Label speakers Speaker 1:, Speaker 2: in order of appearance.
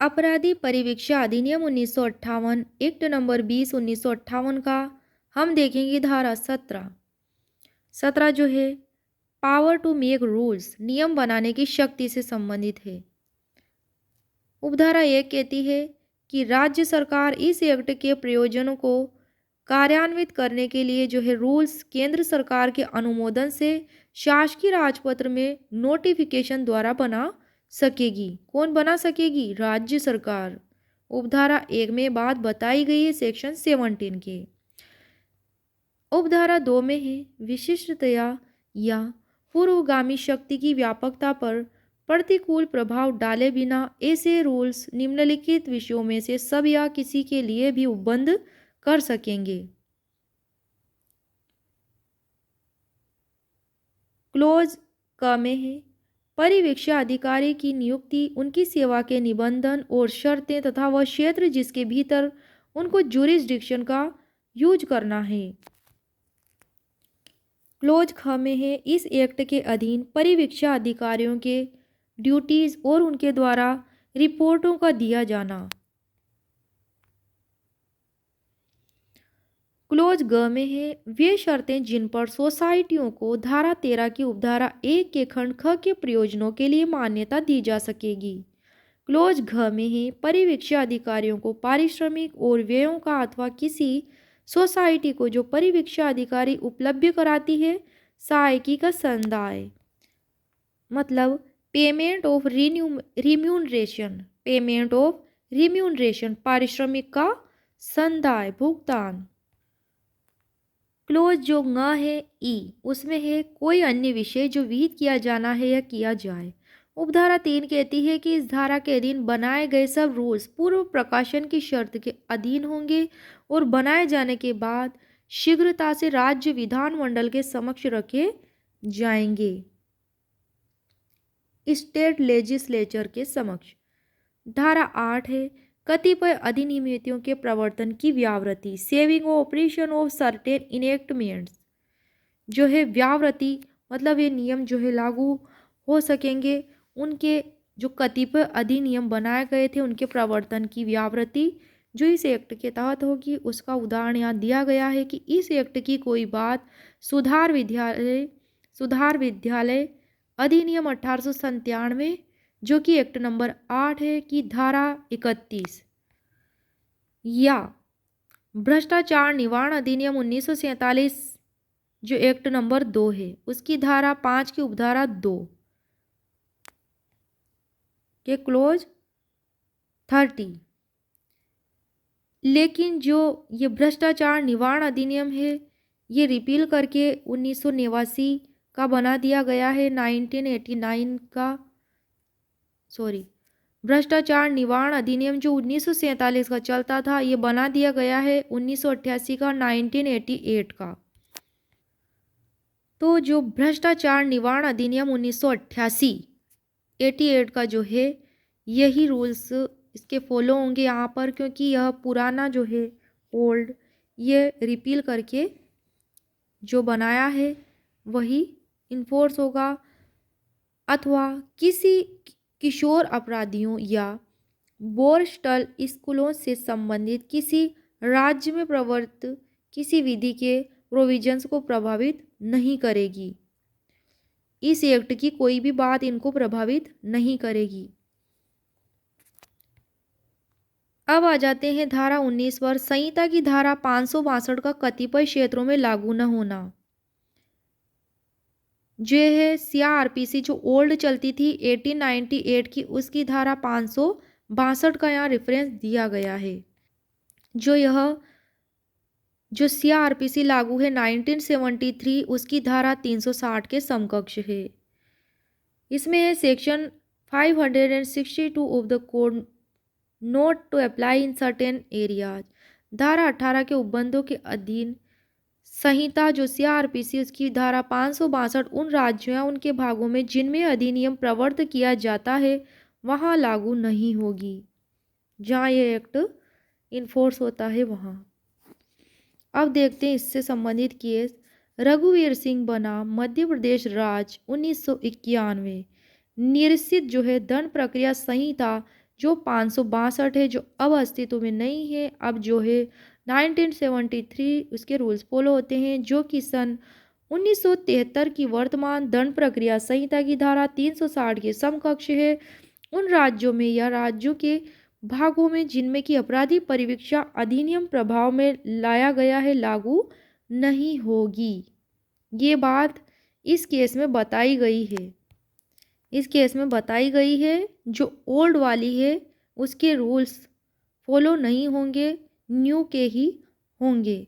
Speaker 1: अपराधी परिवीक्षा अधिनियम 1958 act number 20 1958 का हम देखेंगे धारा 17। 17 जो है पावर टू मेक रूल्स नियम बनाने की शक्ति से संबंधित है। उपधारा 1 कहती है कि राज्य सरकार इस एक्ट के प्रयोजनों को कार्यान्वित करने के लिए जो है रूल्स केंद्र सरकार के अनुमोदन से शासकीय राजपत्र में नोटिफिकेशन द्वारा बना सकेगी। कौन बना सकेगी? राज्य सरकार। उपधारा 1 में बात बताई गई है सेक्शन 17 के। उपधारा 2 में है विशिष्टतया या पूर्वगामी शक्ति की व्यापकता पर प्रतिकूल प्रभाव डाले बिना ऐसे रूल्स निम्नलिखित विषयों में से सब या किसी के लिए भी उपबंध कर सकेंगे। क्लोज क में है परिवीक्षा अधिकारी की नियुक्ति, उनकी सेवा के निबंधन और शर्तें तथा वह क्षेत्र जिसके भीतर उनको जुरिस्डिक्शन का यूज करना है। क्लोज ख में है इस एक्ट के अधीन परिवीक्षा अधिकारियों के ड्यूटीज और उनके द्वारा रिपोर्टों का दिया जाना। क्लोज ग में है वे शर्तें जिन पर सोसाइटियों को धारा 13 की उपधारा 1 के खंड ख के प्रयोजनों के लिए मान्यता दी जा सकेगी। क्लोज घ में है परिवीक्षा अधिकारियों को पारिश्रमिक और व्ययों का अथवा किसी सोसाइटी को जो परिवीक्षा अधिकारी उपलब्ध कराती है सहायकी का संदाय, मतलब payment of remuneration, payment of remuneration पारिश्रमिक का संदाय भुगतान। क्लोज जो न है ई उसमें है कोई अन्य विषय जो विहित किया जाना है या किया जाए। उपधारा 3 कहती है कि इस धारा के अधीन बनाए गए सब रूल्स पूर्व प्रकाशन की शर्त के अधीन होंगे और बनाए जाने के बाद शीघ्रता से राज्य विधानमंडल के समक्ष रखे जाएंगे, स्टेट लेजिस्लेचर के समक्ष। धारा 8 है कतिपय अधिनियमितों के प्रवर्तन की व्यावृत्ति, सेविंग ऑपरेशन ऑफ सर्टेन इनेक्टमेंट्स जो है व्यावृत्ति, मतलब ये नियम जो है लागू हो सकेंगे उनके जो कतिपय अधिनियम बनाए गए थे उनके प्रवर्तन की व्यावृत्ति जो इस एक्ट के तहत होगी। उसका उदाहरण यहाँ दिया गया है कि इस एक्ट की कोई बात सुधार विद्यालय अधिनियम 1897 जो कि एक्ट नंबर 8 है की धारा 31 या भ्रष्टाचार निवारण अधिनियम 1947 जो एक्ट नंबर 2 है उसकी धारा 5 की उपधारा 2 के क्लोज 30। लेकिन जो ये भ्रष्टाचार निवारण अधिनियम है ये रिपील करके 1989 का बना दिया गया है, 1989 का भ्रष्टाचार निवारण अधिनियम जो 1947 का चलता था ये बना दिया गया है 1988 का, 1988 का। तो जो भ्रष्टाचार निवारण अधिनियम 1988 का जो है यही रूल्स इसके फॉलो होंगे यहाँ पर, क्योंकि यह पुराना जो है ओल्ड ये रिपील करके जो बनाया है वही इन्फोर्स होगा, अथवा किसी किशोर अपराधियों या बोर्स्टल स्कूलों से संबंधित किसी राज्य में प्रवर्तित किसी विधि के प्रोविजंस को प्रभावित नहीं करेगी। इस एक्ट की कोई भी बात इनको प्रभावित नहीं करेगी। अब आ जाते हैं धारा 19 पर। संहिता की धारा 562 का कतिपय क्षेत्रों में लागू न होना जो है सीआरपीसी जो ओल्ड चलती थी 1898 की उसकी धारा 562 का यहाँ रेफरेंस दिया गया है। जो सीआरपीसी लागू है 1973 उसकी धारा 360 के समकक्ष है। इसमें है section 562 of the code not to apply in certain areas. धारा 18 के उपबंधों के अधीन संहिता जो सीआरपीसी उसकी धारा 562 उन राज्यों या उनके भागों में जिनमें अधिनियम प्रवर्त किया जाता है वहाँ लागू नहीं होगी, जहाँ ये एक्ट इन्फोर्स होता है वहाँ। अब देखते हैं इससे संबंधित केस। रघुवीर सिंह बनाम मध्य प्रदेश राज्य 1991 निरसित जो है दंड प्रक्रिया संहिता जो 562 है, जो अब अस्तित्व में नहीं है, अब जो है 1973 उसके रूल्स फॉलो होते हैं, जो कि सन 1973 की वर्तमान दंड प्रक्रिया संहिता की धारा 360 के समकक्ष है। उन राज्यों में या राज्यों के भागों में जिनमें की अपराधी परिवीक्षा अधिनियम प्रभाव में लाया गया है, लागू नहीं होगी। ये बात इस केस में बताई गई है। इस केस में बताई गई है, जो ओल्ड वाली है उसके रूल्स फॉलो नहीं होंगे, न्यू के ही होंगे।